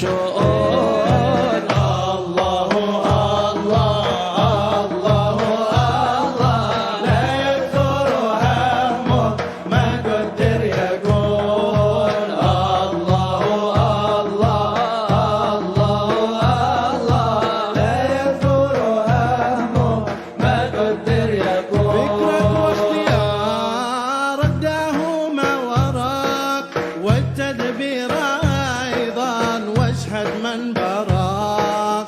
شؤون. الله الله الله الله لا يكثر همه ما قدر يكون. الله الله الله لا يكثر همه ما قدر يكون. فكرك واختيار اداهما وراك والتدبير ايضا واشهد من براك.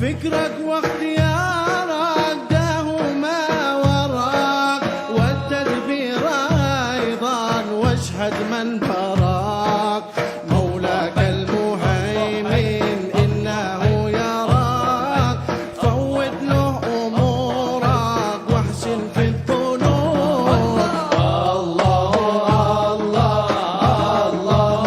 فكرك واختيار اداهما وراك والتدبير ايضا واشهد من براك. مولاك المهيمن انه يراك فوت له امورك واحسن في الظنون. الله الله الله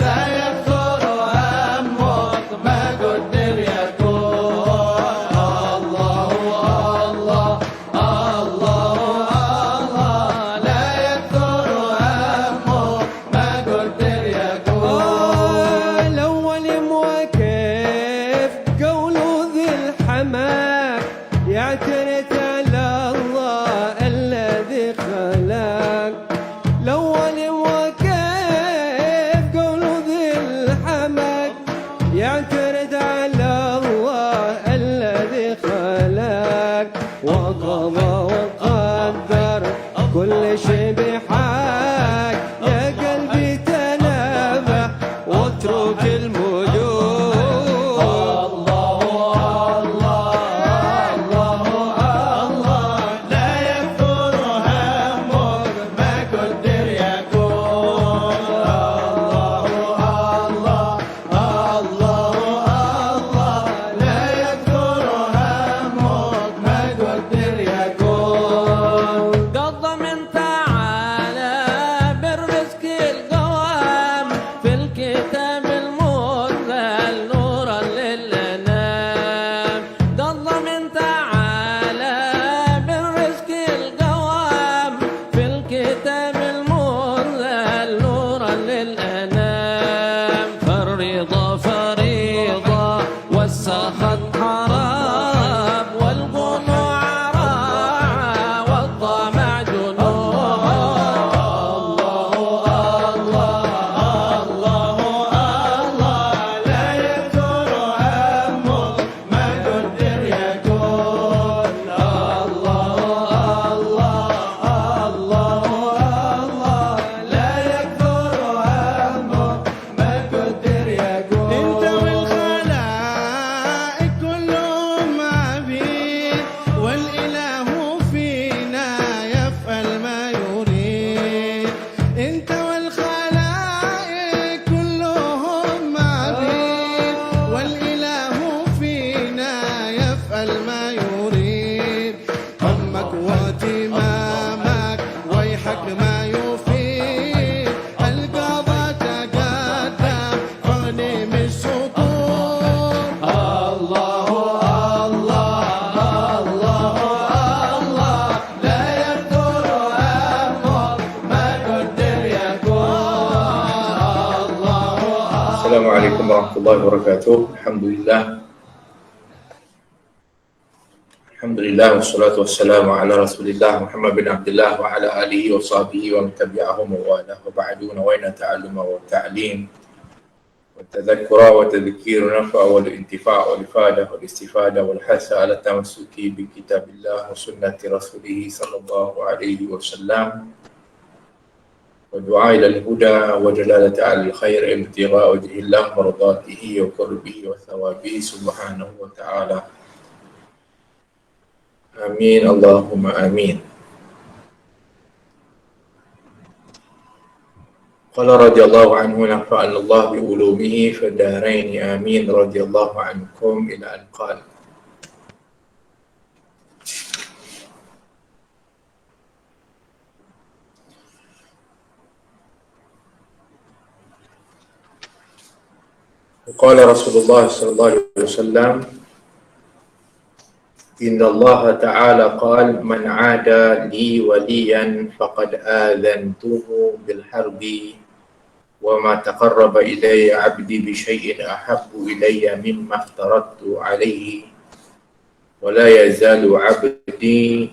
لا يكثر همك ما قدر يكون. الله الله الله لا يكثر همك ما قدر يكون. الأول وكيف قوله ذي الحماك يعترف على الله الذي خلق. الأول وكيف قوله ذي الحماك يعترف على الله الذي خلق. وقضى وقدر كل شيء بحق. يا قلبي تنبه واترك المجون. الله لا يكثر همك ما قدر يكون. الله لا يكثر همك ما قدر يكون. قضى من تعالى بالرزق القوام في الكتاب المنزل نورا للأنام. قضى من تعالى بالرزق القوام في الكتاب المنزل نورا للأنام. فالرضا فريضة والسخط حرام والقنوع راعة والطمع جنون. الله لا يكثر همك ما قدر يكون. الله لا يكثر همك ما قدر يكون. انت والخلائق كلهم عبيد والاله فينا يفعل ما يريد. انت والخلائق كلهم عبيد والاله فينا يفعل ما يريد. همك واتمامك ويحك ما يفيد. القضاء تقدم فاغنم السطور. الله لا يكثر همك ما قدر يكون. السلام عليكم ورحمة الله وبركاته. الحمد لله والصلاة والسلام على رسول الله محمد بن عبد الله وعلى آله وصحبه ومن تبعهم ووالاه. وبعد نوينا التعلم والتعليم والتذكر وتذكير النفع والانتفاع والإفادة والاستفادة والحث على التمسك بكتاب الله وسنة رسوله صلى الله عليه وسلم والدعاء إلى الهدى وجلالة على الخير ابتغاء وجه الله مرضاته وقربه وثوابه سبحانه وتعالى. آمين اللهم آمين. قال رضي الله عنه نفعنا الله بعلومه في الدارين آمين. رضي الله عنكم إلى أن قال. وقال رسول الله صلى الله عليه وسلم إن الله تعالى قال من عادى لي وليا فقد آذنته بالحرب وما تقرب إلي عبدي بشيء أحب إلي مما افترضت عليه ولا يزال عبدي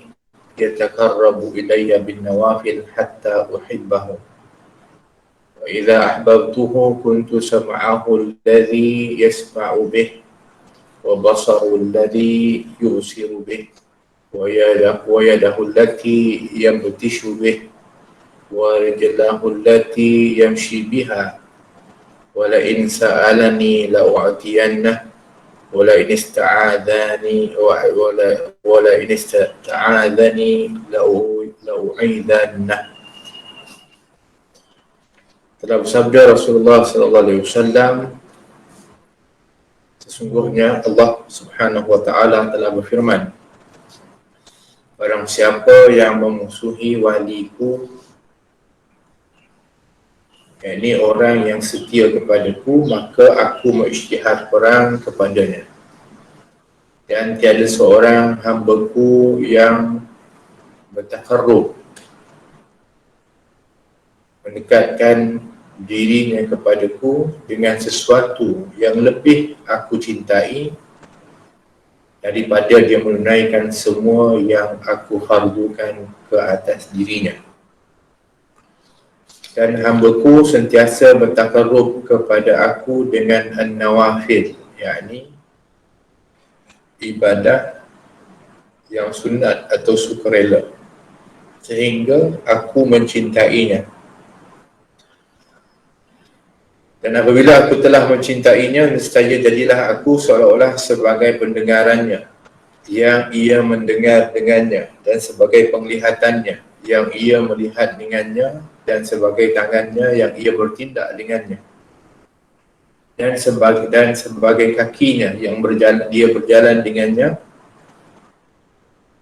يتقرب إلي بالنوافل حتى أحبه وإذا أحببته كنت سمعه الذي يسمع به وبصره الذي يبصر به ويده التي يبطش به ورجله التي يمشي بها ولئن سألني لأعطينه ولئن استعاذني لأعيذنه. Telah bersabda Rasulullah sallallahu alaihi wasallam, sesungguhnya Allah Subhanahu wa taala telah berfirman, barang siapa yang memusuhi waliku, yakni orang yang setia kepadaku, maka aku mengisytihad perang kepadanya. Dan tiada seorang hamba-Ku yang bertakarrub, mendekatkan dirinya kepadaku dengan sesuatu yang lebih aku cintai daripada dia menunaikan semua yang aku fardukan ke atas dirinya. Dan hamba-Ku sentiasa bertakarrub kepada aku dengan an-nawafil, yakni ibadah yang sunat atau sukarela, sehingga aku mencintainya. Dan apabila aku telah mencintainya, nescaya jadilah aku seolah-olah sebagai pendengarannya yang ia mendengar dengannya, dan sebagai penglihatannya yang ia melihat dengannya, dan sebagai tangannya yang ia bertindak dengannya, dan sebagai kakinya yang dia berjalan dengannya.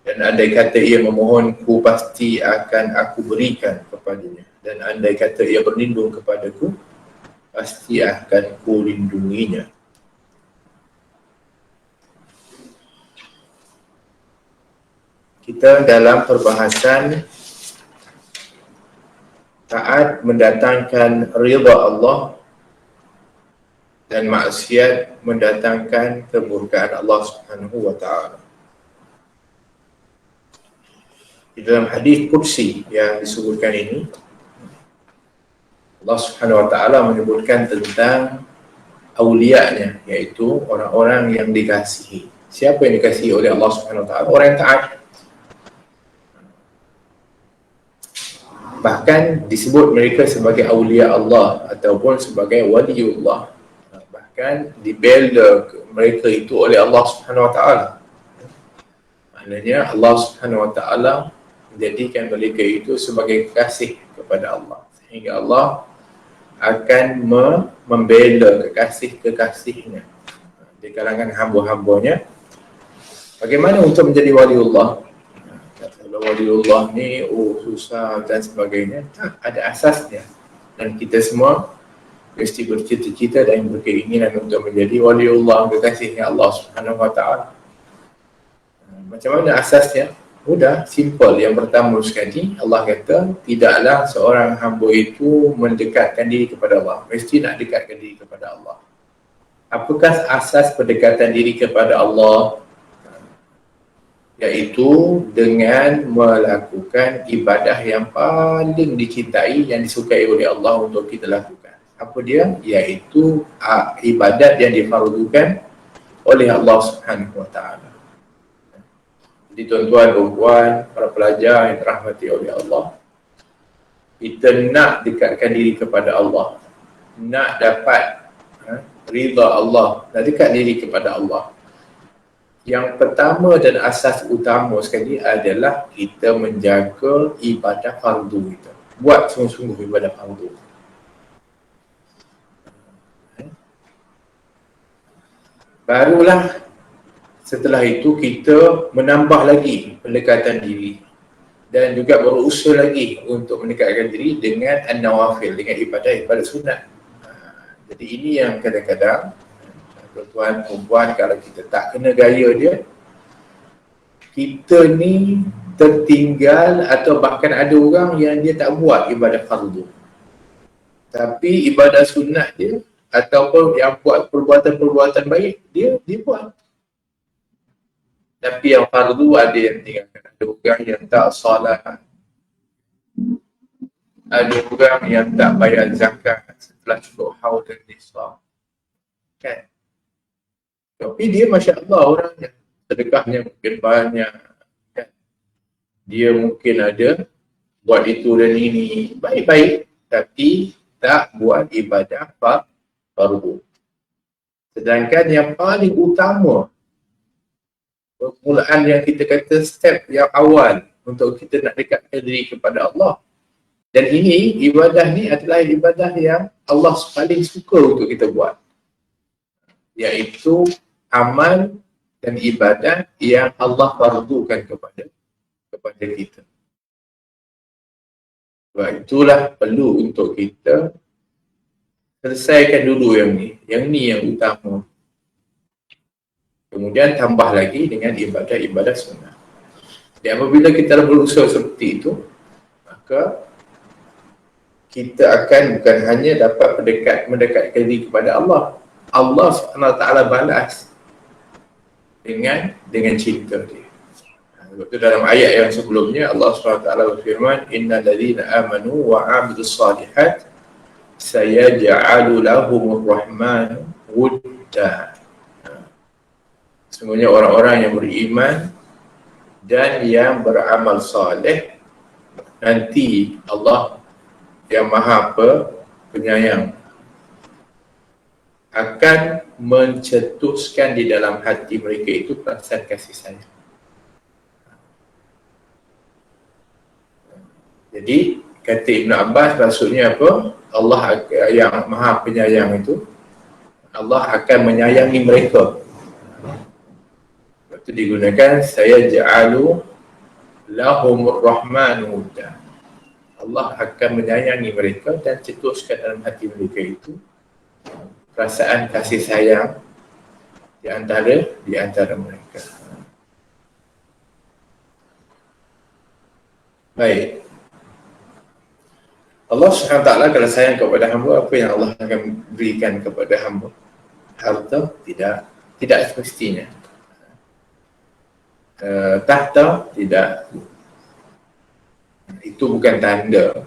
Dan andai kata ia memohonku, pasti akan aku berikan kepadanya, dan andai kata ia berlindung kepadaku, pasti akan ku lindunginya. Kita dalam perbahasan taat mendatangkan ridha Allah dan maksiat mendatangkan kemurkaan Allah Subhanahu wa taala. Di dalam hadis qudsi yang disebutkan ini, Allah Subhanahu wa taala menyebutkan tentang aulianya, iaitu orang-orang yang dikasihi. Siapa yang dikasihi oleh Allah Subhanahu wa taala? Orang yang taat. Bahkan disebut mereka sebagai aulia Allah ataupun sebagai waliullah. Bahkan dibela mereka itu oleh Allah Subhanahu wa taala. Maknanya Allah Subhanahu wa taala menjadikan mereka itu sebagai kekasih kepada Allah, sehingga Allah akan membela kekasih-kekasihnya di kalangan hamba-hambanya. Bagaimana untuk menjadi waliullah? Kalau waliullah ni susah dan sebagainya, tak ada asasnya. Dan kita semua mesti bercita-cita dan berkeinginan untuk menjadi waliullah, kekasihnya Allah Subhanahu wa taala. Macam mana asasnya? Mudah, simple. Yang pertama sekali, Allah kata tidaklah seorang hamba itu mendekatkan diri kepada Allah, mesti nak dekatkan diri kepada Allah. Apakah asas pendekatan diri kepada Allah? Iaitu dengan melakukan ibadah yang paling dicintai, yang disukai oleh Allah untuk kita lakukan. Apa dia? Iaitu ibadat yang difardukan oleh Allah Subhanahu wa taala. Jadi tuan-tuan dan puan, para pelajar yang dirahmati oleh Allah, kita nak dekatkan diri kepada Allah, nak dapat ridha Allah, nak dekat diri kepada Allah. Yang pertama dan asas utama sekali adalah kita menjaga ibadah fardu kita. Buat sungguh-sungguh ibadah fardu. Barulah setelah itu kita menambah lagi pendekatan diri dan juga berusaha lagi untuk mendekatkan diri dengan an-nawafil, dengan ibadah-ibadah sunat. Jadi ini yang kadang-kadang tuan-tuan, perempuan, kalau kita tak kena gaya dia, kita ni tertinggal atau bahkan ada orang yang dia tak buat ibadah fardu. Tapi ibadah sunat dia ataupun yang buat perbuatan-perbuatan baik, dia buat. Tapi yang fardu ada yang tinggalkan. Ada orang yang tak salat, ada orang yang tak bayar zakat setelah cukup haul dan nisab, kan? Tapi dia Masya Allah orangnya, sedekahnya mungkin banyak, kan? Dia mungkin ada buat itu dan ini, baik-baik, tapi tak buat ibadah fardu. Sedangkan yang paling utama, permulaan yang kita kata step yang awal untuk kita nak dekatkan diri kepada Allah. Dan ini, ibadah ni adalah ibadah yang Allah paling suka untuk kita buat. Iaitu amal dan ibadah yang Allah fardukan kepada kita. Sebab itulah perlu untuk kita selesaikan dulu yang ni. Yang ni yang utama. Kemudian tambah lagi dengan ibadah-ibadah sunnah. Dan apabila kita berusaha seperti itu, maka kita akan bukan hanya dapat mendekatkan diri kepada Allah. Allah SWT balas dengan cinta dia. Sebab itu dalam ayat yang sebelumnya Allah SWT berfirman, innal ladzina amanu wa 'amilus shalihat sayaj'alu lahumur rahmanu wudda. Sesungguhnya orang-orang yang beriman dan yang beramal saleh, nanti Allah yang Maha Penyayang akan mencetuskan di dalam hati mereka itu perasaan kasih sayang. Jadi kata Ibn Abbas, maksudnya apa? Allah yang Maha Penyayang itu, Allah akan menyayangi mereka. Itu digunakan saya ja'alu lahumur rahmanu wudda. Allah akan menyayangi mereka dan cetuskan dalam hati mereka itu perasaan kasih sayang di antara mereka. Baik. Allah SWT kalau sayang kepada hamba, apa yang Allah akan berikan kepada hamba? Harta? Tidak semestinya. Tahta? Tidak. Itu bukan tanda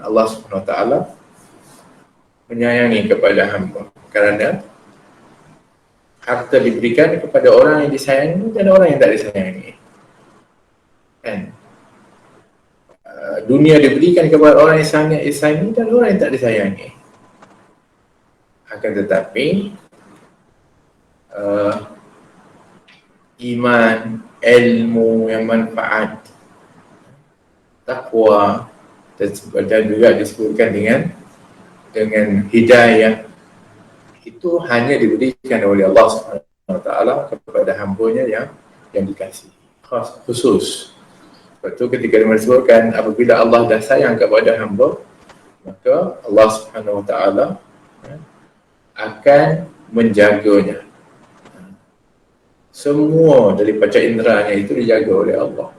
Allah SWT menyayangi kepada hamba, kerana harta diberikan kepada orang yang disayangi dan orang yang tak disayangi, kan? Dunia diberikan kepada orang yang sangat disayangi dan orang yang tak disayangi. Akan tetapi iman, ilmu yang manfaat, takwa, dan juga disebutkan dengan hidayah, itu hanya diberikan oleh Allah SWT kepada hambanya yang dikasihi, khusus. Sebab itu ketika disebutkan apabila Allah dah sayang kepada hamba, maka Allah SWT akan menjaganya. Semua dari panca inderanya itu dijaga oleh Allah.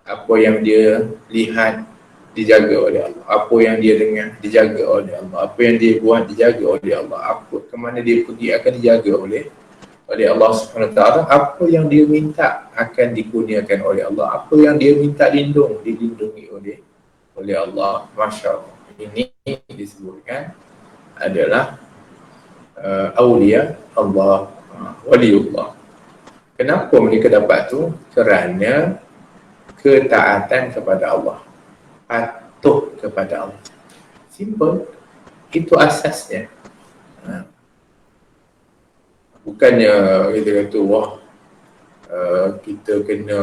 Apa yang dia lihat dijaga oleh Allah. Apa yang dia dengar dijaga oleh Allah. Apa yang dia buat dijaga oleh Allah. Apa ke mana dia pergi akan dijaga oleh Allah SWT. Apa yang dia minta akan dikurniakan oleh Allah. Apa yang dia minta dilindungi oleh Allah. Masya Allah. Ini disebutkan adalah awliya Allah, waliullah. Kenapa mereka dapat tu? Kerana ketaatan kepada Allah, patuh kepada Allah. Simple. Itu asasnya. Bukannya kita kata, wah, kita kena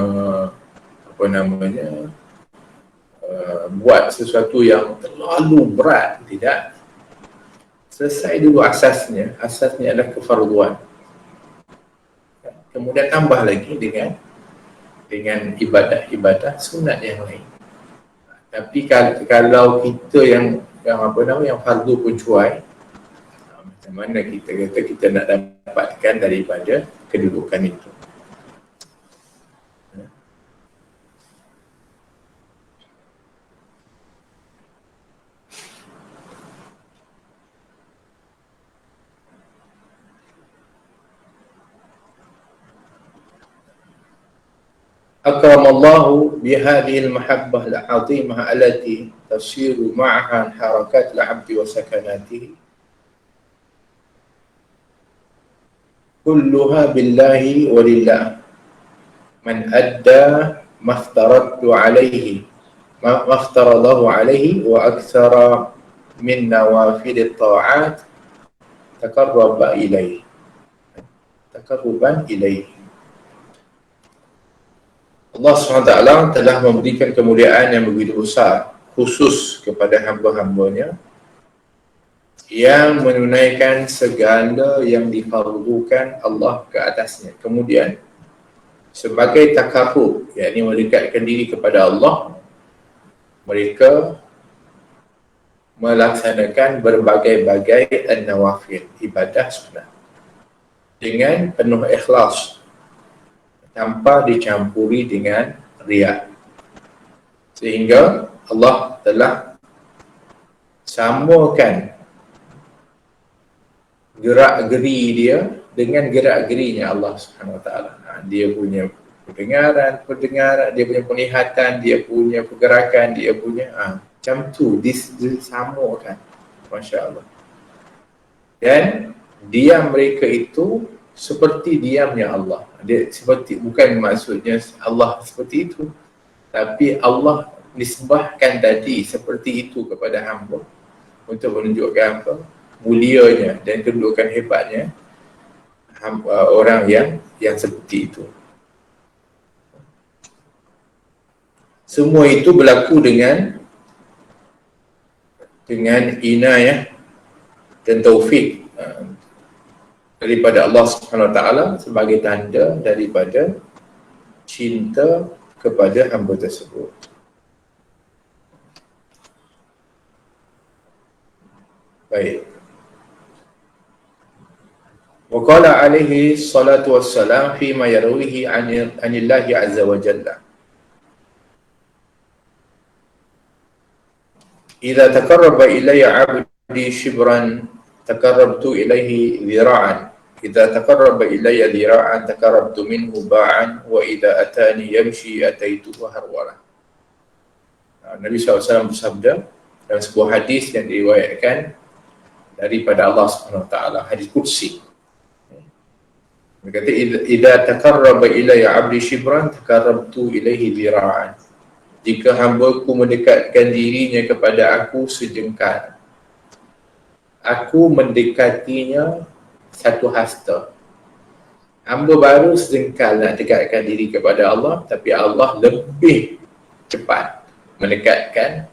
buat sesuatu yang terlalu berat. Tidak. Selesai dulu asasnya. Asasnya adalah kefarduan. Kemudian tambah lagi dengan ibadah-ibadah sunat yang lain. Tapi kalau kita yang fardu pun cuai, macam mana kita kata kita nak dapatkan daripada kedudukan itu? akramallahu bihadhihi al-mahabbah al-'azimah allati tasiru ma'aha harakat al-'abdi wa sakanatihi kulluha billahi wa lillah man adda maftaratu alaihi maftaradahu alaihi wa aktsara min nawafil at-ta'at takarruban ilaihi. Allah SWT telah memberikan kemuliaan yang begitu besar khusus kepada hamba-hambanya yang menunaikan segala yang difardukan Allah ke atasnya. Kemudian sebagai takarrub, yakni mendekatkan diri kepada Allah, mereka melaksanakan berbagai-bagai an-nawafil, ibadah sunnah dengan penuh ikhlas tanpa dicampuri dengan riya, sehingga Allah telah samakan gerak-geri dia dengan gerak-gerinya Allah Subhanahu Wa Taala. Dia punya pendengaran, dia punya penglihatan, dia punya pergerakan, dia punya macam tu disamakan. Masya Allah. Dan diam mereka itu seperti diamnya Allah. Dia seperti, bukan maksudnya Allah seperti itu, tapi Allah nisbahkan tadi seperti itu kepada hamba untuk menunjukkan apa? Mulianya dan kedudukan hebatnya orang yang seperti itu. Semua itu berlaku dengan inayah dan taufik daripada Allah Subhanahu Wa Taala sebagai tanda daripada cinta kepada hamba tersebut. Baik. Wa qala alaihi salatu wassalam fi ma yarwihi anillahi azza wa jalla. Idza taqarraba ilayya 'abdi shibran taqarrabtu ilayhi dhira'an. Idza taqarraba ilayya dhira'an taqarrabtu minhu ba'an wa idza atani yamshi ataituhu harwala. Nabi SAW bersabda dalam sebuah hadis yang diriwayatkan daripada Allah Subhanahu Wa Taala, hadis qudsi. Dia kata, idza taqarraba ilayya 'abdi shibran taqarrabtu ilayhi dhira'an. Jika hamba-Ku mendekatkan dirinya kepada Aku sejengkal, Aku mendekatinya satu hasta. Hamba baru sejengkal nak dekatkan diri kepada Allah, tapi Allah lebih cepat mendekatkan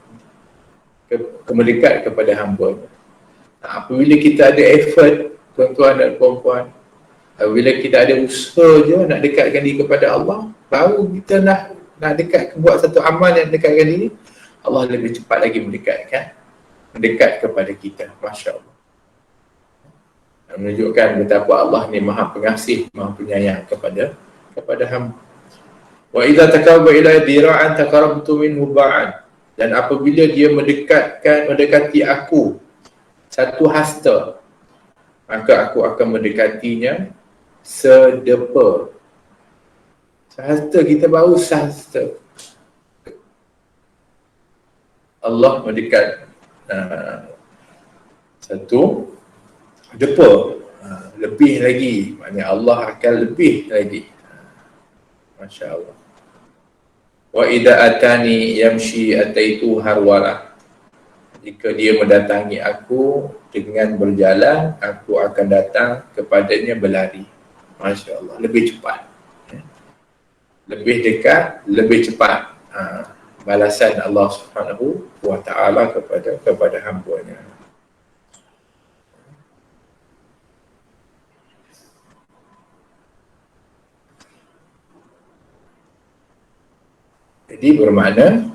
mendekat kepada hamba. Apabila kita ada effort, tuan-tuan dan puan-puan, apabila kita ada usaha je nak dekatkan diri kepada Allah, baru kita nak dekat, buat satu amal yang dekatkan diri, Allah lebih cepat lagi mendekat kepada kita. Masya Allah. Menunjukkan betapa Allah ni maha pengasih, maha penyayang kepada hamba. Wa idza taqarraba ila dira'an taqarrabtu minhu ba'an. Dan apabila dia mendekati Aku satu hasta, maka Aku akan mendekatinya sedepa. Sehasta kita baru sehasta. Allah mendekat satu depa, lebih lagi, maknanya Allah akan lebih lagi. Masya Allah. Wa idza atani yamshi ataitu harwala. Jika dia mendatangi Aku dengan berjalan, Aku akan datang kepadanya berlari. Masya Allah, lebih cepat, lebih dekat, lebih cepat balasan Allah Subhanahu Wa Taala kepada hamba-Nya. Jadi bermakna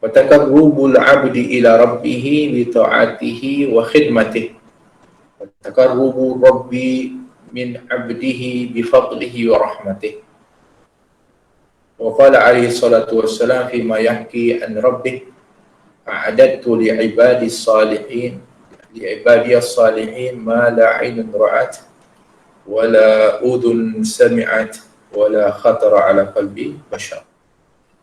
Wataqarrubul 'abdi ila rabbih bi ta'atihi wa khidmatihi. Wataqarrubu rabbi min 'abdihi bi fadlihi wa rahmatihi. Wa qala alaihi salatu wassalam fi ma yahki an rabbih a'adadtu li 'ibadi as-salihin ma la 'ainun ra'at wala udhun sami'at wala khatara ala qalbi bashar.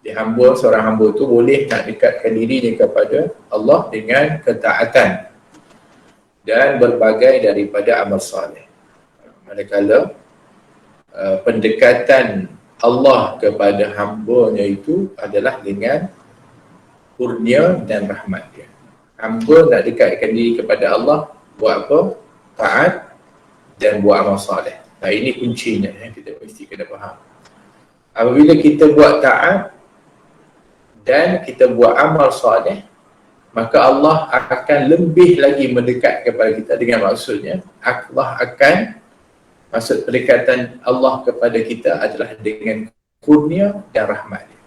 Seorang hamba tu boleh nak dekatkan dirinya kepada Allah dengan ketaatan dan berbagai daripada amal saleh. Manakala pendekatan Allah kepada hamba-Nya itu adalah dengan kurnia dan rahmat dia. Hamba nak dekatkan diri kepada Allah, buat apa? Taat dan buat amal saleh. Nah, ini kuncinya yang kita mesti kena faham. Apabila kita buat taat dan kita buat amal saleh, maka Allah akan lebih lagi mendekat kepada kita. Dengan maksudnya, Allah akan, maksud pendekatan Allah kepada kita adalah dengan kurnia dan rahmat dia.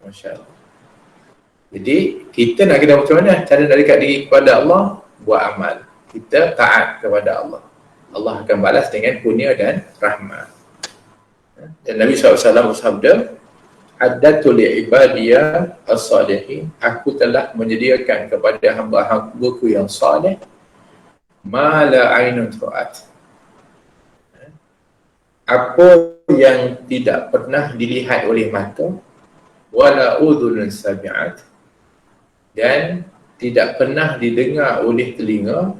Masya Allah. Jadi kita nak kena macam mana cara nak dekat diri kepada Allah? Buat amal. Kita taat kepada Allah, Allah akan balas dengan kurnia dan rahmat. Dan Nabi SAW bersabda, Addatu li'ibadiyya as-salihin, aku telah menyediakan kepada hamba-hambaku yang salih ma la ainun ra'at, apa yang tidak pernah dilihat oleh mata, wala udhunun sami'at, dan tidak pernah didengar oleh telinga,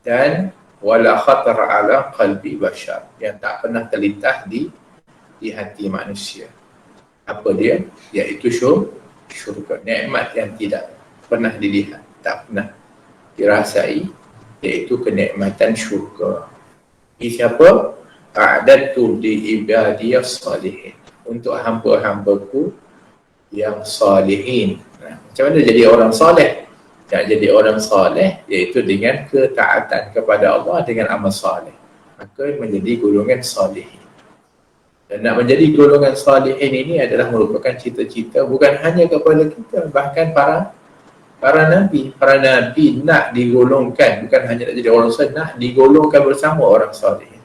dan wala khatara ala qalbi bashar, yang tak pernah terlintas di hati manusia. Apa dia? Iaitu syurga, nikmat yang tidak pernah dilihat, tak pernah dirasai, iaitu kenikmatan syurga. Ini siapa? A'dadtu li ibadiyas salihin, untuk hamba-hambaku yang salihin. Macam mana jadi orang saleh? Nak jadi orang saleh iaitu dengan ketaatan kepada Allah dengan amal saleh, maka menjadi golongan salihin. Dan nak menjadi golongan salihin ini adalah merupakan cita-cita bukan hanya kepada kita, bahkan para nabi nak digolongkan, bukan hanya nak jadi orang salih, nak digolongkan bersama orang salihin.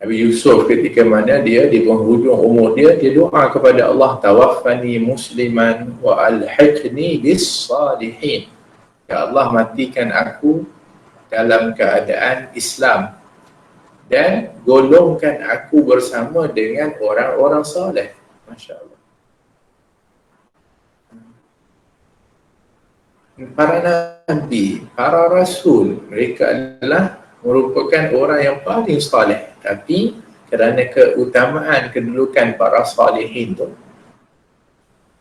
Nabi Yusuf ketika mana dia di penghujung umur dia doa kepada Allah, tawaffani musliman wa alhiqni bis salihin. Ya Allah, matikan aku dalam keadaan Islam dan golongkan aku bersama dengan orang-orang saleh. Masya Allah. Para nabi, para rasul, mereka adalah merupakan orang yang paling saleh, tapi kerana keutamaan kedudukan para salihin tu,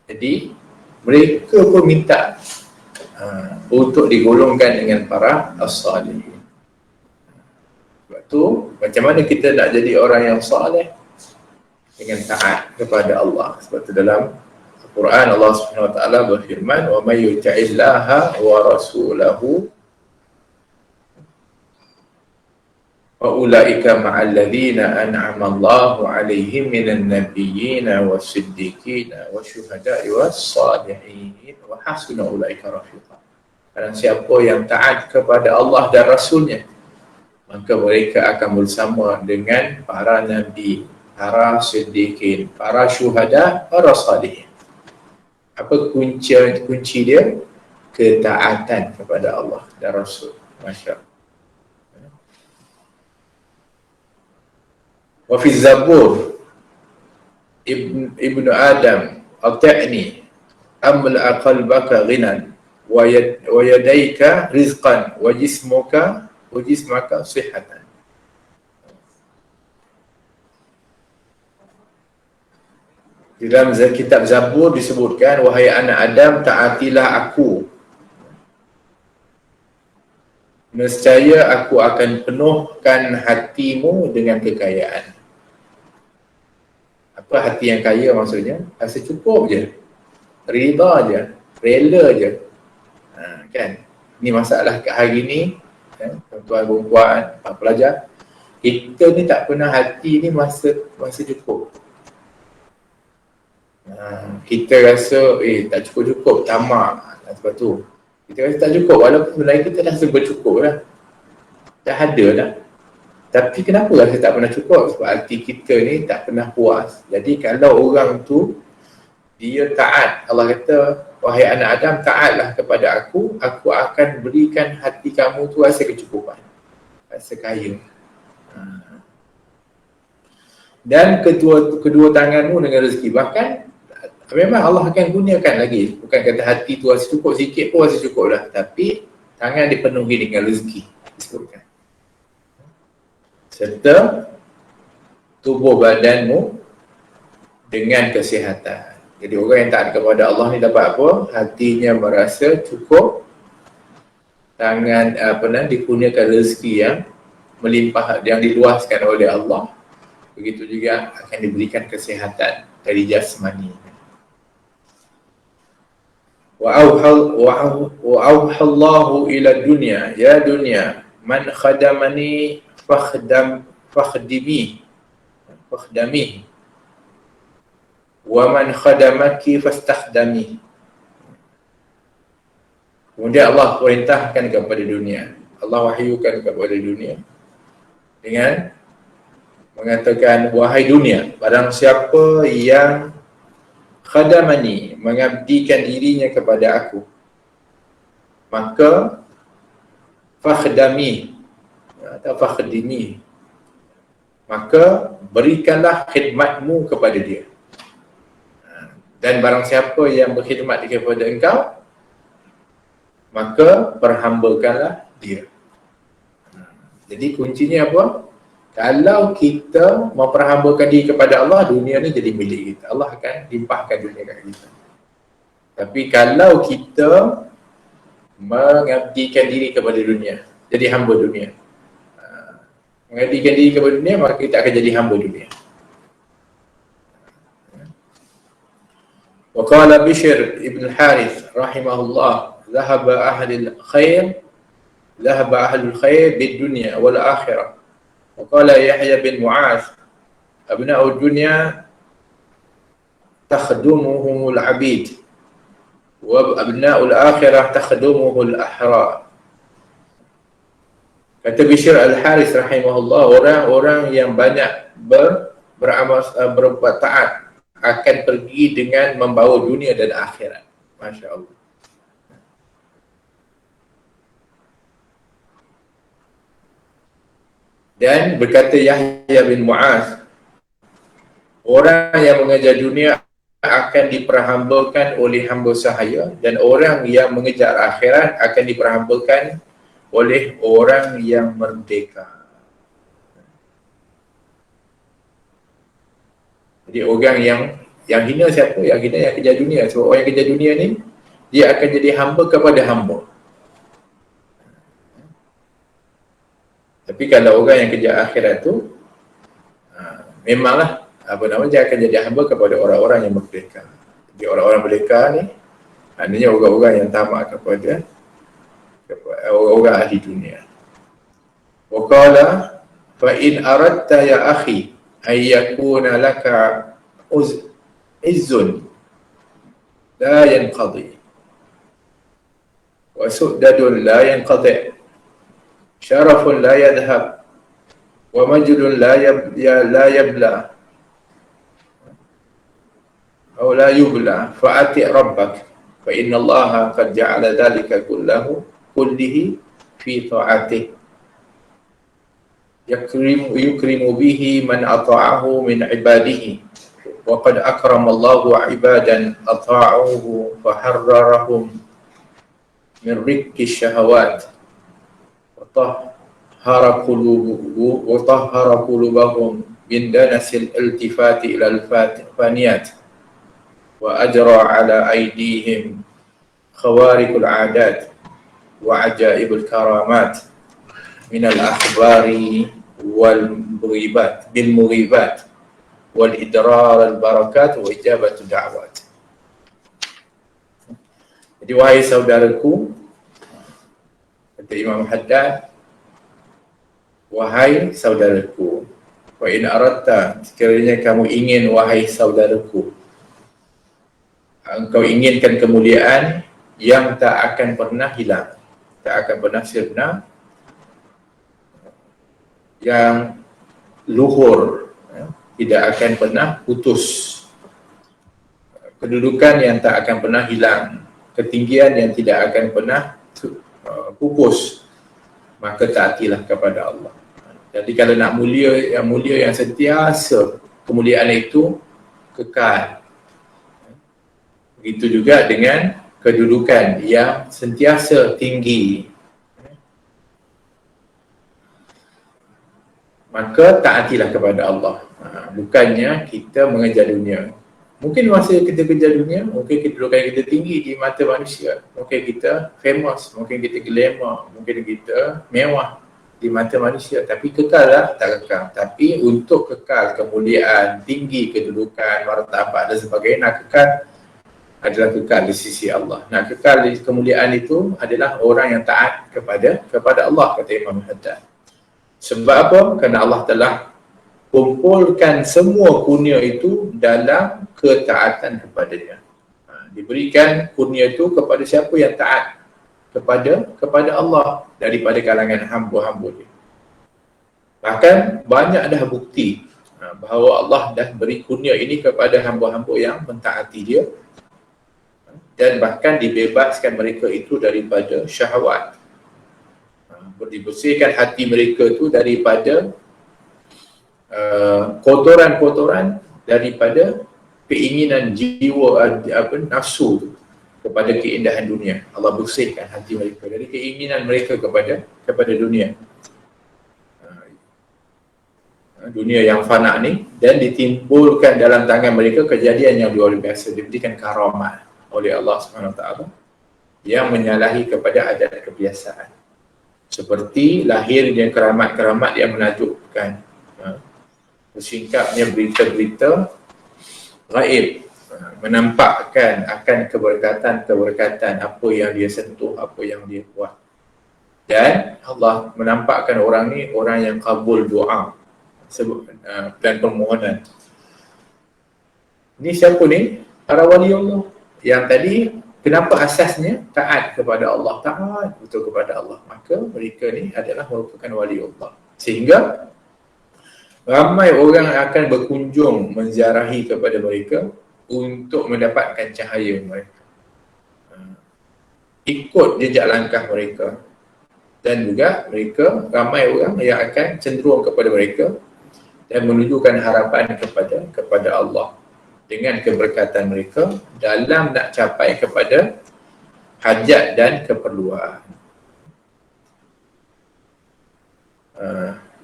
jadi mereka pun minta untuk digolongkan dengan para as-salihin. Sebab tu macam mana kita nak jadi orang yang saleh? Dengan taat kepada Allah. Sebab tu dalam Al-Quran Allah Subhanahu Wa Taala berfirman, wa may yuti'illaha wa rasulahu وَأُولَٰئِكَ مَعَ الَّذِينَ أَنْعَمَ اللَّهُ عَلَيْهِمْ مِنَ النَّبِيِّينَ وَالصِّدِّيقِينَ وَالشُّهَدَاءِ وَالصَّالِحِينَ وَحَسُنَ أُولَٰئِكَ رَفِيقًا. Karena siapa yang taat kepada Allah dan Rasulnya, maka mereka akan bersama dengan para nabi, para siddiqin, para syuhada, para salihin. Apa kunci dia? Ketaatan kepada Allah dan Rasul. Masya Allah. Wa fi Zabur, Ibnu Adam ati'ni amla qalbaka ghinan wa yadayka rizqan wa jismaka sihhatan. Di dalam kitab Zabur disebutkan, wahai anak Adam, taatilah aku, nescaya aku akan penuhkan hatimu dengan kekayaan. Apa hati yang kaya maksudnya? Rasa cukup je, rida je, rela je. Kan? Ini masalah kat hari ni, kan? Tuan-tuan, perempuan, pelajar, kita ni tak pernah hati ni masa cukup. Kita rasa tak cukup-cukup, tamak. Sebab tu kita rasa tak cukup, walaupun sebenarnya kita dah serba cukup dah, dah ada dah. Tapi kenapa rasa tak pernah cukup? Sebab hati kita ni tak pernah puas. Jadi kalau orang tu dia taat. Allah kata, wahai anak Adam, taatlah kepada aku akan berikan hati kamu tu rasa kecukupan, rasa kaya. Dan kedua tanganmu dengan rezeki. Bahkan memang Allah akan gunakan lagi, bukan kata hati tu rasa cukup, sikit pun rasa cukup lah, tapi tangan dipenuhi dengan rezeki disebutkan, serta tubuh badanmu dengan kesihatan. Jadi orang yang taat kepada Allah ni dapat apa? Hatinya merasa cukup, tangan dikurniakan rezeki yang melimpah, yang diluaskan oleh Allah. Begitu juga akan diberikan kesihatan dari jasmani. Wa auhallahu ila dunya, ya dunya, man khadamani fakhdimi wa man khadamaki fastakhdami. Kemudian Allah perintahkan kepada dunia, Allah wahyukan kepada dunia dengan mengatakan, wahai dunia, barang siapa yang khadamani, mengabdikan dirinya kepada aku, maka fakhdami atau fakhdimi, maka berikanlah khidmatmu kepada dia. Dan barang siapa yang berkhidmat kepada engkau, maka perhambakanlah dia. Jadi kuncinya apa? Kalau kita memperhambakan diri kepada Allah, dunia ni jadi milik kita. Allah akan limpahkan dunia kepada kita. Tapi kalau kita mengabdikan diri kepada dunia, jadi hamba dunia, mengabdikan diri kepada dunia, maka kita akan jadi hamba dunia. وقال بشر ابن الحارث رحمه الله ذهب أهل الخير بالدنيا والآخرة. وقال يحيى بن معاذ أبناء الدنيا تخدمهم العبيد وأبناء الآخرة تخدمه الأحرار. Kata Bishr Al-Harith rahimahullah, orang-orang yang banyak berbuat taat akan pergi dengan membawa dunia dan akhirat. Masya Allah. Dan berkata Yahya bin Mu'az, orang yang mengejar dunia akan diperhambakan oleh hamba sahaya, dan orang yang mengejar akhirat akan diperhambakan oleh orang yang merdeka. Jadi orang yang hina siapa? Yang hina yang kejar dunia. Sebab orang yang kejar dunia ni, dia akan jadi hamba kepada hamba. Tapi kalau orang yang kejar akhirat tu, memanglah dia akan jadi hamba kepada orang-orang yang merdeka. Jadi orang-orang merdeka ni maknanya orang-orang yang tamak kepada orang-orang ahli dunia. Wa qala fa in aradta ya akhi ay yakuna laka izzun la yanqadi wa su'dadun la yanqadi, syarafun la yadhhab wa majdun la yabla aw la yubla fa'ati rabbak fa inna allaha qad ja'ala dhalika kullihi fi ta'atihi yukrimu bihi man ata'ahu min ibadihi wa qad akramallahu ibadan ata'uhu faharrarahum min rikki syahawat wa tahhara qulubahum min danasil iltifati ila al-faniyat wa ajra ala aydihim khawarikul adat wa ajaibul karamat min al-akhbari wal mughibat wal idrar al-barakat wa ijabatu da'wat. Jadi wahai saudaraku, kata Imam Haddad, wahai saudaraku, wa in aradta, sekiranya kamu ingin, wahai saudaraku, engkau inginkan kemuliaan yang tak akan pernah hilang, tak akan pernah sirna, yang luhur, tidak akan pernah putus. kedudukan yang tak akan pernah hilang, ketinggian yang tidak akan pernah pupus, maka taatilah kepada Allah. Jadi kalau nak mulia yang sentiasa, kemuliaan itu kekal. Begitu juga dengan kedudukan yang sentiasa tinggi, maka taatilah kepada Allah. Bukannya kita mengejar dunia. Mungkin masa kita kejar dunia, mungkin kedudukan kita tinggi di mata manusia, mungkin kita famous, mungkin kita glamour, mungkin kita mewah di mata manusia, tapi kekal lah? Tak kekal. Tapi untuk kekal kemuliaan, tinggi kedudukan, martabat dan sebagainya, nak kekal adalah kekal di sisi Allah. Nak kekal di kemuliaan itu adalah orang yang taat kepada Allah, kata Imam Haddad. Sebab apa? Kerana Allah telah kumpulkan semua kurnia itu dalam ketaatan kepadanya. Diberikan kurnia itu kepada siapa yang taat kepada Allah daripada kalangan hamba-hamba dia. Bahkan banyak dah bukti bahawa Allah dah beri kurnia ini kepada hamba-hamba yang mentaati dia, dan bahkan dibebaskan mereka itu daripada syahwat. Dibersihkan hati mereka itu daripada kotoran-kotoran daripada keinginan jiwa, nafsu tu, kepada keindahan dunia. Allah bersihkan hati mereka dari keinginan mereka kepada dunia. Dunia yang fana ni, dan ditimbulkan dalam tangan mereka kejadian yang luar biasa. Diberikan karamat oleh Allah SWT yang menyalahi kepada adat kebiasaan. Seperti lahirnya keramat-keramat yang menakjubkan, bersingkapnya berita-berita gaib, menampakkan akan keberkatan-keberkatan apa yang dia sentuh, apa yang dia buat. Dan Allah menampakkan orang ni orang yang kabul doa dan permohonan. Ini siapa ni? Para wali Allah. Yang tadi, kenapa asasnya taat kepada Allah, taat betul kepada Allah, maka mereka ni adalah merupakan wali Allah. Sehingga ramai orang akan berkunjung menziarahi kepada mereka untuk mendapatkan cahaya mereka, ikut jejak langkah mereka. Dan juga mereka, ramai orang yang akan cenderung kepada mereka dan menunjukkan harapan kepada Allah dengan keberkatan mereka dalam nak capai kepada hajat dan keperluan.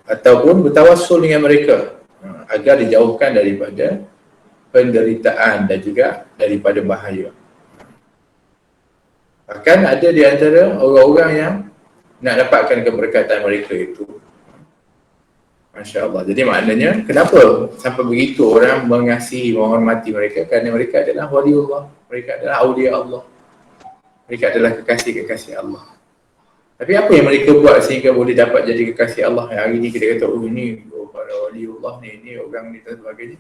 Ataupun bertawassul dengan mereka agar dijauhkan daripada penderitaan dan juga daripada bahaya. Bahkan ada di antara orang-orang yang nak dapatkan keberkatan mereka itu. Masya Allah. Jadi maknanya, kenapa sampai begitu orang mengasihi, menghormati mereka? Kerana mereka adalah wali Allah, mereka adalah awliya Allah, mereka adalah kekasih-kekasih Allah. Tapi apa yang mereka buat sehingga boleh dapat jadi kekasih Allah? Yang hari ni kita kata, para wali Allah ni orang ni dan sebagainya.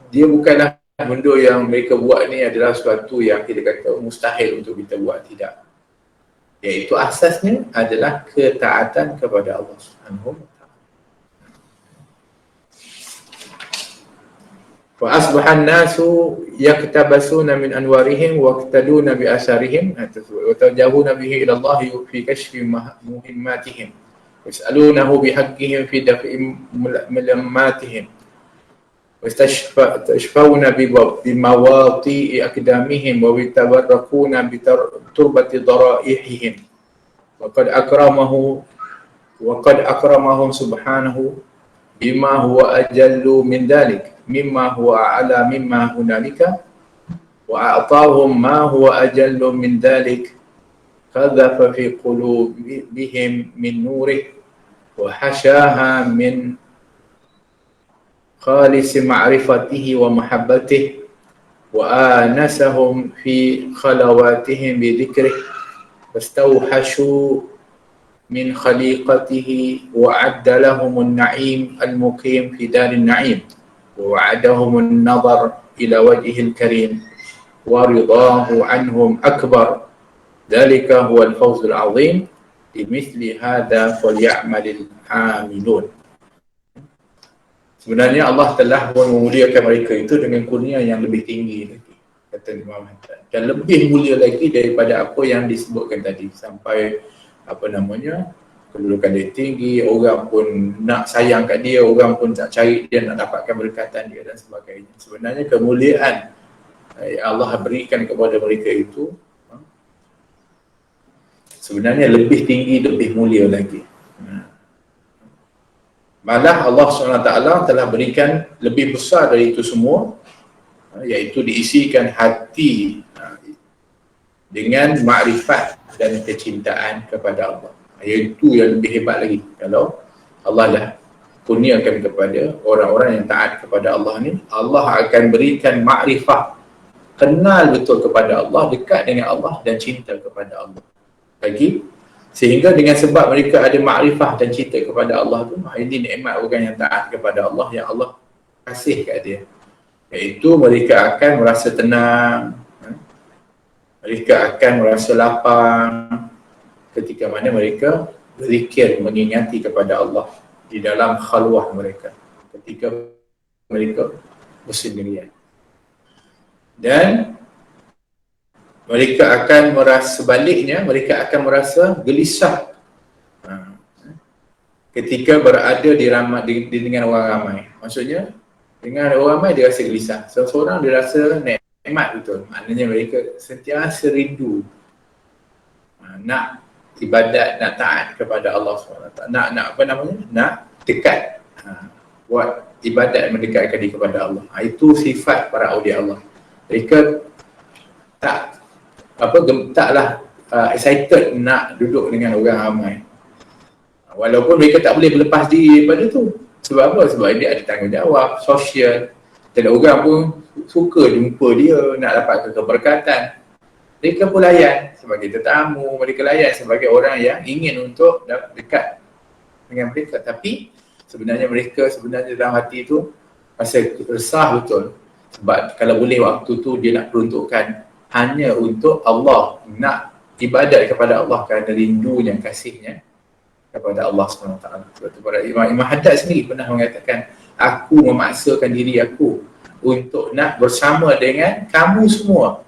Dia bukanlah benda yang mereka buat ni adalah sesuatu yang kita kata mustahil untuk kita buat, tidak. Iaitu asasnya adalah ketaatan kepada Allah Subhanahu wa ta'ala. Wa asbahan nasu yaktabasuna min anwarihim wa iqtaduna bi asarihim wa tajahuna bihi ila Allah fi kashfi muhimmatihim wa yas'alunahu bi haqqihim fi daf'i mulammatihim wa tashfawna bi mawati'i aqdamihim wa tabarrakuna bi turbati daraihim wa qad akramahum subhanahu bima huwa ajallu min dhalik mimma huwa a'la mimma hunalika wa a'tahum ma huwa ajallu min dhalik qadhafa fi qulubihim min nurih wa hashaha min khalis ma'rifatihi wa mahabbatihi wa anasahum fi khalawatihim bi dhikrih wastawhashu min khaliqatihi wa adda lahum an-na'im al-muqim fi darin na'im wa wa'adahum an-nazar ila wajhihi al-karim wa ridahu anhum akbar dhalika huwa al-fawz al-'azim limithli hadha falya'mal al-'amilun. Sebenarnya Allah telah memuliakan mereka itu dengan kurnia yang lebih tinggi lagi, kata Imam Haddad, dan lebih mulia lagi daripada apa yang disebutkan tadi. Sampai kedudukan dia tinggi, orang pun nak sayang kat dia, orang pun tak cari dia, nak dapatkan berkatan dia dan sebagainya. Sebenarnya kemuliaan Allah berikan kepada mereka itu sebenarnya lebih tinggi, lebih mulia lagi. Malah Allah SWT telah berikan lebih besar dari itu semua, iaitu diisikan hati dengan makrifat dan kecintaan kepada Allah. Iaitu yang lebih hebat lagi. Kalau Allah dah kurniakan kepada orang-orang yang taat kepada Allah ni, Allah akan berikan makrifat, kenal betul kepada Allah, dekat dengan Allah dan cinta kepada Allah lagi. Sehingga dengan sebab mereka ada makrifah dan cinta kepada Allah tu, ini nikmat orang yang taat kepada Allah yang Allah kasih kat dia, iaitu mereka akan merasa tenang, mereka akan merasa lapang ketika mana mereka berzikir, mengingati kepada Allah di dalam khalwah mereka, ketika mereka bersendirian. Dan mereka akan merasa, sebaliknya mereka akan merasa gelisah ketika berada dengan orang ramai. Maksudnya dengan orang ramai dia rasa gelisah, seorang dia rasa nikmat betul. Maknanya mereka sentiasa rindu nak ibadat, nak taat kepada Allah SWT, nak dekat, buat ibadat mendekatkan diri kepada Allah. Itu sifat para awliya Allah. Mereka taklah excited nak duduk dengan orang ramai, walaupun mereka tak boleh berlepas diri daripada tu. Sebab apa? Sebab dia ada tanggungjawab sosial, dan orang pun suka jumpa dia, nak dapat keberkatan. Mereka pun layan sebagai tetamu, mereka layan sebagai orang yang ingin untuk dekat dengan mereka. Tapi sebenarnya mereka dalam hati tu rasa resah betul. Sebab kalau boleh waktu tu dia nak peruntukkan hanya untuk Allah, nak ibadat kepada Allah kerana rindunya, kasihnya kepada Allah SWT. Sebab tu pada Imam Haddad sendiri pernah mengatakan, aku memaksakan diri aku untuk nak bersama dengan kamu semua,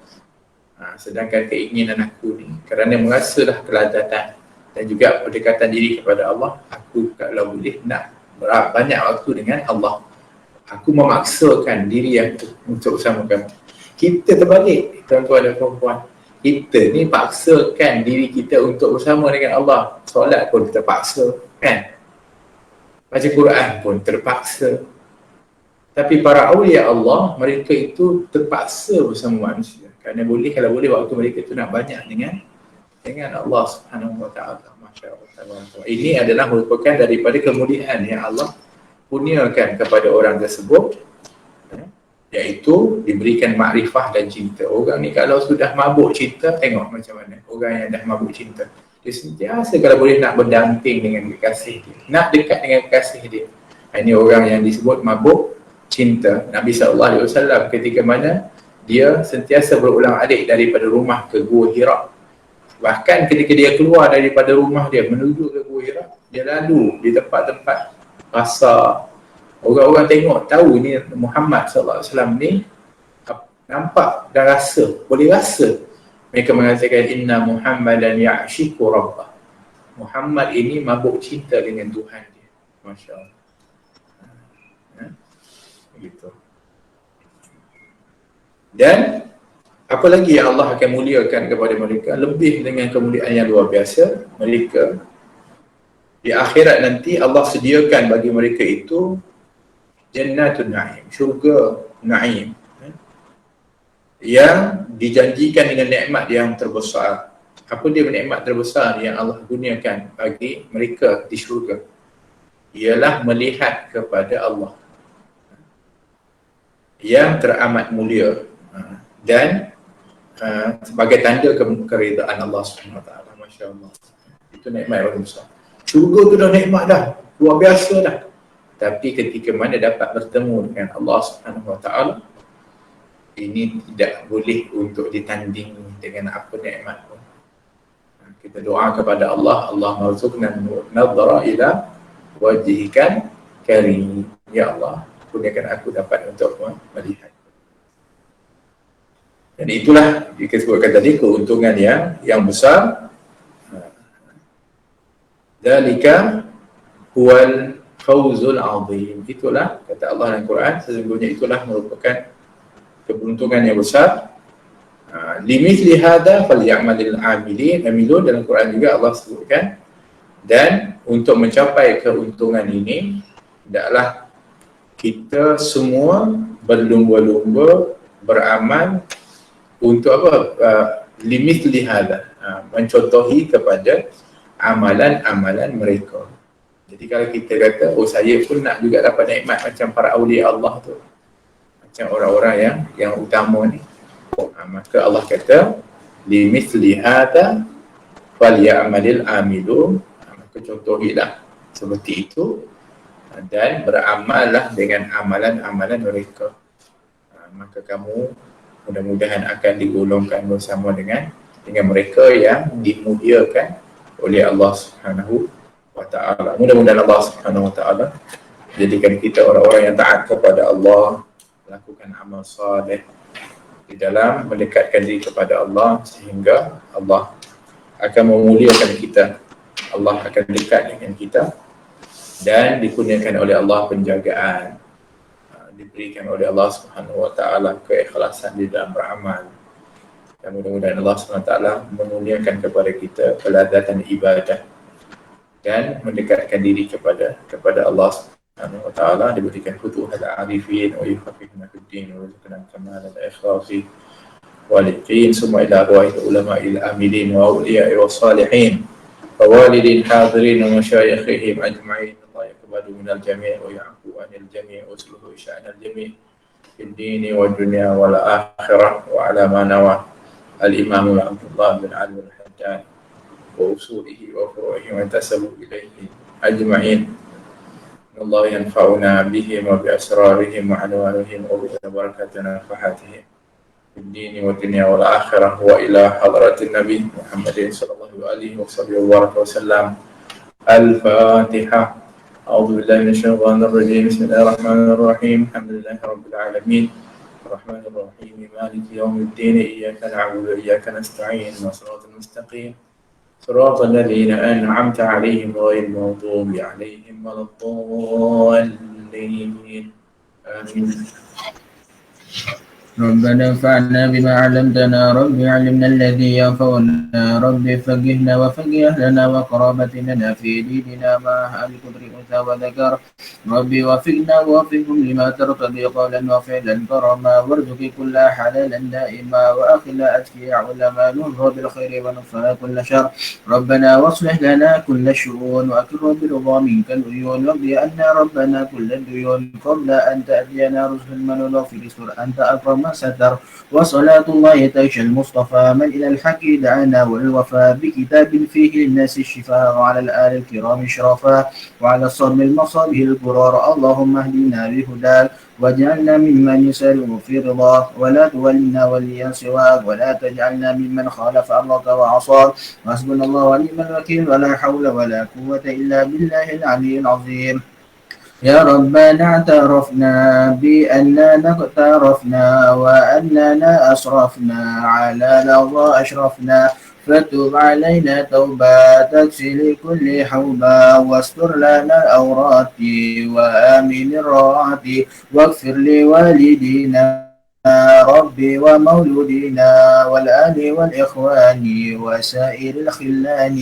sedangkan keinginan aku ni kerana merasa dah kelazatan dan juga pendekatan diri kepada Allah, aku kalau boleh nak banyak waktu dengan Allah, aku memaksakan diri aku untuk bersama kamu. Kita terbalik, tuan-tuan dan perempuan. Kita ni paksakan diri kita untuk bersama dengan Allah. Solat pun terpaksa, kan? Baca Quran pun terpaksa. Tapi para awliya Allah, mereka itu terpaksa bersama manusia. Kerana kalau boleh waktu mereka itu nak banyak dengan Allah Subhanahu Wa Taala. Masya-Allah. Ini adalah merupakan daripada kemuliaan yang Allah kurniakan kepada orang tersebut, iaitu diberikan makrifah dan cinta. Orang ni kalau sudah mabuk cinta, tengok macam mana orang yang dah mabuk cinta. Dia sentiasa kalau boleh nak berdamping dengan kekasih dia, nak dekat dengan kekasih dia. Ini orang yang disebut mabuk cinta. Nabi SAW ketika mana dia sentiasa berulang-alik daripada rumah ke Gua Hira. Bahkan ketika dia keluar daripada rumah dia menuju ke Gua Hira, dia lalu di tempat-tempat pasar. Orang-orang tengok, tahu ni Muhammad SAW ni, nampak dan rasa, boleh rasa. Mereka mengatakan, inna Muhammadan ya'shiku rabbah. Muhammad ini mabuk cinta dengan Tuhan dia. Masya Allah. Begitu. Dan apa lagi yang Allah akan muliakan kepada mereka, lebih dengan kemuliaan yang luar biasa. Mereka di akhirat nanti Allah sediakan bagi mereka itu Jannatul Na'im, syurga Na'im, yang dijanjikan dengan nikmat yang terbesar. Apa dia nikmat terbesar yang Allah gunakan bagi mereka di syurga? Ialah melihat kepada Allah yang teramat mulia dan sebagai tanda keridaan Allah SWT. Masya Allah. Itu nikmat yang besar. Syurga tu dah nikmat dah, luar biasa dah. Tapi ketika mana dapat bertemu dengan Allah SWT, ini tidak boleh untuk ditandingi dengan apa nikmat pun. Kita doa kepada Allah, Allah marzuqna nadhara ila wajhika karim. Ya Allah, kurniakan aku dapat untuk melihat. Dan itulah disebutkan tadi keuntungan yang besar. Dzalika huwal fawzul azim. Itulah kata Allah dalam Quran, sesungguhnya itulah merupakan keberuntungan yang besar. Limithli hadza falyamalil amilun, dalam Quran juga Allah sebutkan. Dan untuk mencapai keuntungan ini, hendaklah kita semua berlumba-lumba beramal untuk apa? Limithli hadza, mencontohi kepada amalan-amalan mereka. Jadi kalau kita kata, oh saya pun nak juga dapat nikmat macam para awliya Allah tu, macam orang-orang yang utama ni, maka Allah kata limithli hadza falyamalil amilun, maka contohilah seperti itu dan beramallah dengan amalan-amalan mereka. Maka kamu mudah-mudahan akan digolongkan bersama dengan mereka yang dimuliakan oleh Allah Subhanahu wa ta'ala. Mudah-mudahan Allah Subhanahu wa ta'ala jadikan kita orang-orang yang taat kepada Allah, melakukan amal saleh di dalam mendekatkan diri kepada Allah, sehingga Allah akan memuliakan kita, Allah akan dekat dengan kita, dan dikurniakan oleh Allah penjagaan, diberikan oleh Allah Subhanahu wa ta'ala keikhlasan di dalam beramal. Dan mudah-mudahan Allah SWT memuliakan kepada kita kelazatan ibadah dan mendekatkan diri kepada Allah Subhanahu wa ta'ala, diberikan futuhal arifin wa yufaqqihna fid din wa yarzuqna kamal al-ikhlasi wal yaqin summa ila arwahil ulama'il amilin wa awliya'i was salihin wa walidin hadirin wa masyayikhihim ajma'in. Allah yaqbalu minal jami' wa ya'fu 'anil jami' wa yuslihu sya'nal jami' fid din wad dunya wal akhirah wa 'ala ma nawa al-Imam Abdullah bin Ali al-Haddad wa usulihi wa furu'ihi wa tasabu ilaihi ajma'in. Allah yanfa'una bihim wa bi asrarihim wa anwarihim wa bi barakatina nafahatihim fid din wa dunya wal akhirah wa ila hadratin nabi Muhammadin sallallahu alaihi wa sallam. Al-Fatihah. A'udzu billahi minasy syaithanir rajim. Bismillahir rahmanir rahim. Alhamdulillahi rabbil alamin. الرحمن الرحيم مالك يوم الدين إياك نعبد وإياك نستعين صراط المستقيم صراط الذين أنعمت عليهم غير المغضوب عليهم ولا الضالين آمين. ربنا انفعنا بما علمتنا رب علمنا الذي ينفعنا رب فقهنا وفقه أهلنا وقرابتنا في ديننا مع أهل قدر أنثى وذكر ربي وفقنا ووفقهم لما ترتضي قولا وفعلا كرما وارزق كل حلالا دائما وأخلا أتقياء علماء ننظر بالخير ونفع كل شر ربنا واصلح لنا كل الشؤون وأكرم برضا منك العيون واقضي عنا ربنا كل الديون قبل أن تأتينا رسل من في السر أنت أكرم ستر وصلاة الله تغشى المصطفى من إلى الحق دعانا والوفاء بكتاب فيه للناس الشفاء وعلى الآل الكرام شرفا وعلى الصرم المصابه القرار اللهم اهدنا بهداك واجعلنا ممن يسارع في رضاك ولا تولنا وليا سواك ولا تجعلنا ممن خالف أمرك وعصاك وحسبنا الله ونعم الوكيل ولا حول ولا قوة إلا بالله العلي العظيم. يا ربنا اعترفنا بأننا اقترفنا وأننا أسرفنا على لظى أشرفنا فتب علينا توبة تكسي لكل حوبة واستر لنا الأورات وآمن الروعات واغفر لوالدينا ربي ومولودينا والآل والإخوان وسائر الخلان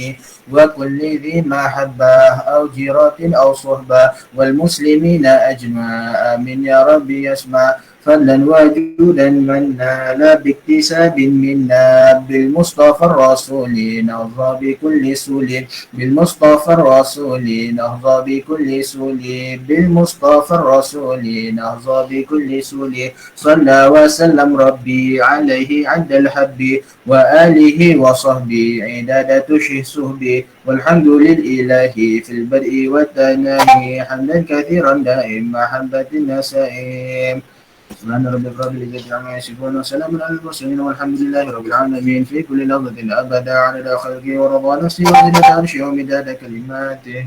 وكل ذي محبة أو جيرة أو صحبة والمسلمين أجمع آمين يا ربي يسمع فضلا وجودا منا لا باكتساب منا بالمصطفى الرسول نهضى بكل سول بالمصطفى الرسول نهضى بكل سول بالمصطفى الرسول نهضى بكل سول صلى وسلم ربي عليه عد الحب وآله وصحبه عدادة صحبه والحمد لله في البدء والتناهي حمدا كثيرا دائم محبة النسائم. سبحان ربك رب العزة عما يصفون وسلام على المرسلين والحمد لله رب العالمين في كل لحظة أبدا عدد خلقه ورضا نفسه وزنة عرشه ومداد كلماته.